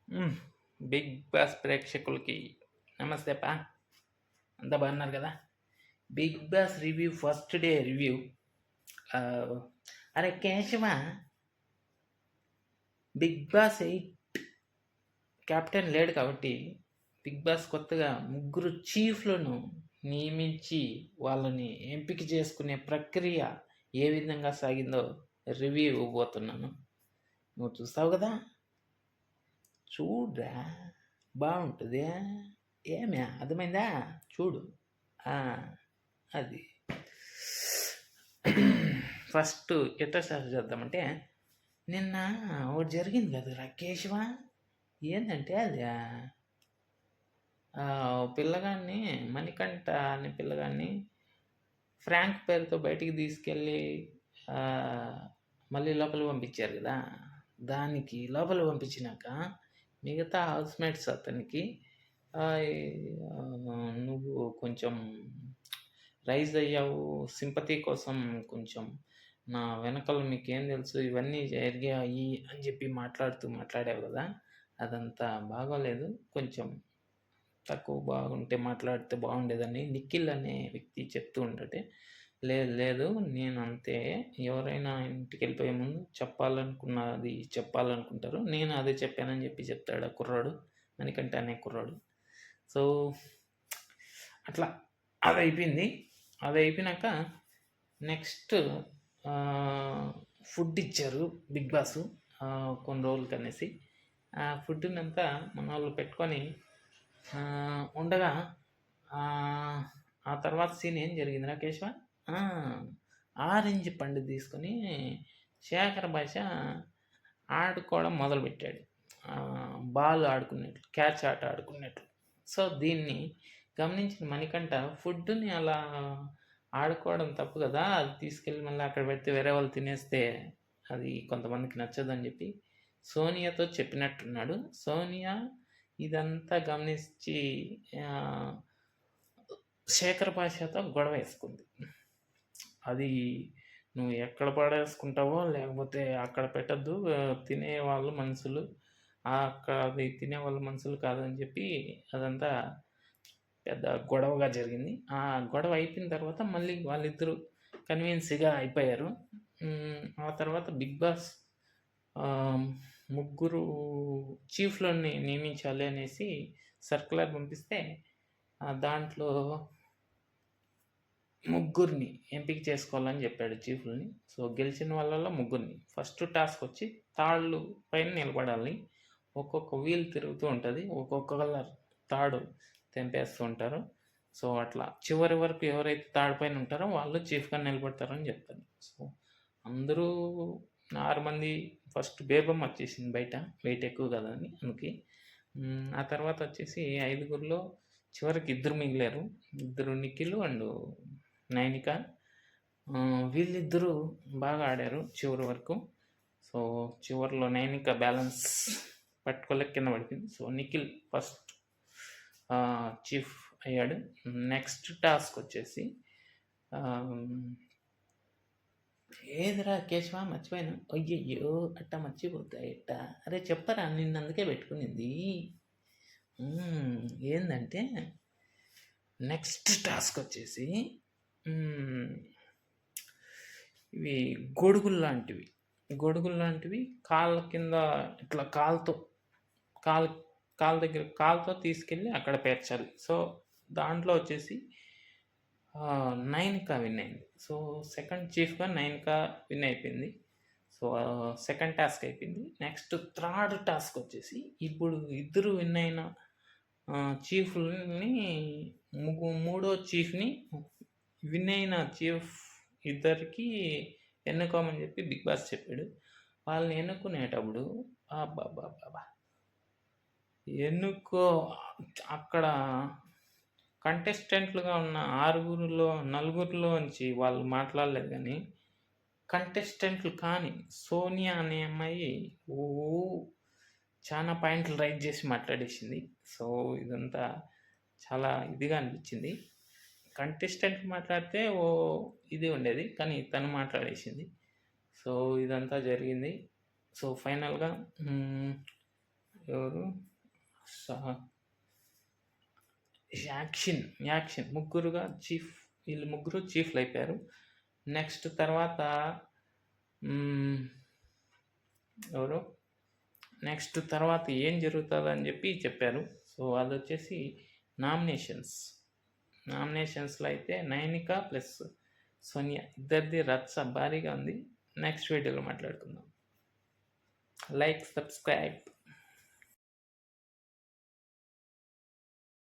హ్మ్. 'Big boss' ప్రేక్షకులకి నమస్తే అంతా బాగున్నారు కదా? 'Big Boss' review first day review. ఆహ్, అరే కేశవ, 'బిగ్ బాస్ 8' కెప్టెన్ లేడు కాబట్టి 'బిగ్ బాస్' కొత్తగా ముగ్గురు చీఫ్‌లను నియమించి వాళ్ళని ఎంపిక చేసుకునే ప్రక్రియ ఏ విధంగా సాగిందో రివ్యూ ఇవ్వబోతున్నాను. నువ్వు చూస్తావు కదా? చూడురా, బావుంటది. ఏమే అర్థమైందా? చూడు. ఆ! అది. ఫస్ట్ ఎట్లా స్టార్ట్ చేద్దామంటే, నిన్న ఒకటి జరిగింది కదరా కేశవ! ఏందంటే అది పిల్లగాడిని, మణికంఠ అనే పిల్లగాడిని ఫ్రాంక్ పేరుతో బయటికి తీసుకెళ్ళి మళ్ళీ లోపలికి పంపించారు కదా! దానికి లోపలికి పంపించినాక మిగతా హౌస్‌మేట్స్ అతనికి నువ్వు కొంచెం రైజ్ అయ్యావు, సింపతి కోసం కొంచెం నా వెనకాల మీకేం తెలుసు, ఇవన్నీ జరిగాయి అని చెప్పి మాట్లాడావు కదా! అదంతా బాగోలేదు. కొంచెం తక్కువ బాగుంటే మాట్లాడితే బాగుండేదని నిఖిల్ అనే వ్యక్తి చెప్తూ ఉంటే, లేదు లేదు నేను అంతే, ఎవరైనా ఇంటికి వెళ్ళిపోయే ముందు చెప్పాలనుకున్నది చెప్పాలనుకుంటారు, నేను అదే చెప్పానని చెప్పి చెప్తాడు ఆ కుర్రాడు, మణికంఠ అనే కుర్రాడు. సో అట్లా అది అయిపోయింది. అది అయిపోయినాక నెక్స్ట్ ఫుడ్ ఇచ్చారు బిగ్ బాస్ కొన్ని రోజులకి అనేసి. ఆ ఫుడ్నంతా మన వాళ్ళు పెట్టుకొని ఉండగా ఆ తర్వాత సీన్ ఏం జరిగింది రాకేశ్వ? ఆరెంజ్ పండు తీసుకొని శేఖర్ భాష ఆడుకోవడం మొదలుపెట్టాడు. బాల్ ఆడుకున్నట్లు, క్యాచ్ ఆట ఆడుకున్నట్లు. సో దీన్ని గమనించిన మణికంఠ ఫుడ్డుని అలా ఆడుకోవడం తప్పు కదా, అది తీసుకెళ్ళి మళ్ళీ అక్కడ పెడితే వేరే వాళ్ళు తినేస్తే అది కొంతమందికి నచ్చదని చెప్పి సోనియాతో చెప్పినట్టున్నాడు. సోనియా ఇదంతా గమనించి శేఖర్ భాషతో గొడవ వేసుకుంది. అది నువ్వు ఎక్కడ పడేసుకుంటావో లేకపోతే అక్కడ పెట్టద్దు, తినేవాళ్ళు మనుషులు, అక్కడ అది తినేవాళ్ళు మనుషులు కాదని చెప్పి అదంతా పెద్ద గొడవగా జరిగింది. ఆ గొడవ అయిపోయిన తర్వాత మళ్ళీ వాళ్ళిద్దరూ కన్విన్స్గా అయిపోయారు. ఆ తర్వాత బిగ్ బాస్ ముగ్గురు చీఫ్లని నియమించాలి అనేసి సర్కులర్ పంపిస్తే దాంట్లో ముగ్గురిని ఎంపిక చేసుకోవాలని చెప్పాడు చీఫ్లని. సో గెలిచిన వాళ్ళలో ముగ్గురిని. ఫస్ట్ టాస్క్ వచ్చి తాళ్ళు పైన నిలబడాలి. ఒక్కొక్క వీల్ తిరుగుతూ ఉంటుంది, ఒక్కొక్క తాడు తెంపేస్తూ ఉంటారు. సో అట్లా చివరి వరకు ఎవరైతే తాడు పైన ఉంటారో వాళ్ళు చీఫ్గా నిలబడతారని చెప్తారు. సో అందరూ 6 మంది. ఫస్ట్ బేబమ్మ వచ్చేసింది బయట, వెయిట్ ఎక్కువ కదని అందుకే. ఆ తర్వాత వచ్చేసి 5గురిలో చివరికి 2 మిగిలారు. 2 నిఖిల్ అండ్ నైనిక. వీళ్ళిద్దరూ బాగా ఆడారు చివరి వరకు. సో చివరిలో నైనిక బ్యాలెన్స్ పట్టుకోలేక కింద పడిపోయింది. సో నిఖిల్ ఫస్ట్ చీఫ్ అయ్యాడు. నెక్స్ట్ టాస్క్ వచ్చేసి ఏదిరా కేశవ మర్చిపోయాను. అయ్యయ్యో అట్టా మర్చిపోతా ఎట్టా? అరే చెప్పరా, నిన్ను అందుకే పెట్టుకునింది. ఏందంటే నెక్స్ట్ టాస్క్ వచ్చేసి ఇవి గొడుగులు లాంటివి కాళ్ళ కింద ఇట్లా కాలు దగ్గర కాలుతో తీసుకెళ్ళి అక్కడ పేర్చాలి. సో దాంట్లో వచ్చేసి నైనిక విన్ అయింది. సో సెకండ్ చీఫ్గా నైనిక విన్ అయిపోయింది. సో సెకండ్ టాస్క్ అయిపోయింది. నెక్స్ట్ థర్డ్ టాస్క్ వచ్చేసి ఇప్పుడు ఇద్దరు విన్ అయిన చీఫ్ని మూడో చీఫ్ని విన్ అయిన చీఫ్ ఇద్దరికి ఎన్నుకోమని చెప్పి బిగ్ బాస్ చెప్పాడు. వాళ్ళని ఎన్నుకునేటప్పుడు బాబా అక్కడ కంటెస్టెంట్లుగా ఉన్న 6గురిలో 4గురిలోంచి వాళ్ళు మాట్లాడలేదు, కానీ కంటెస్టెంట్లు కానీ సోనియా అనే అమ్మాయి చాలా పాయింట్లు రైజ్ చేసి మాట్లాడేసింది. సో ఇదంతా చాలా ఇదిగా అనిపించింది. కంటెస్టెంట్ మాట్లాడితే ఇది ఉండేది, కానీ తను మాట్లాడేసింది. సో ఇదంతా జరిగింది. సో ఫైనల్గా ఎవరు యాక్షన్ ముగ్గురుగా చీఫ్, వీళ్ళు ముగ్గురు చీఫ్లు అయిపోయారు. నెక్స్ట్ తర్వాత ఎవరు నెక్స్ట్ తర్వాత ఏం జరుగుతుందని చెప్పి చెప్పారు. సో అది వచ్చేసి నామినేషన్స్లో అయితే నైనిక ప్లస్ సోనియా ఇద్దరిది రచ్చ భారీగా ఉంది. నెక్స్ట్ వీడియోలో మాట్లాడుకుందాం. Like, subscribe.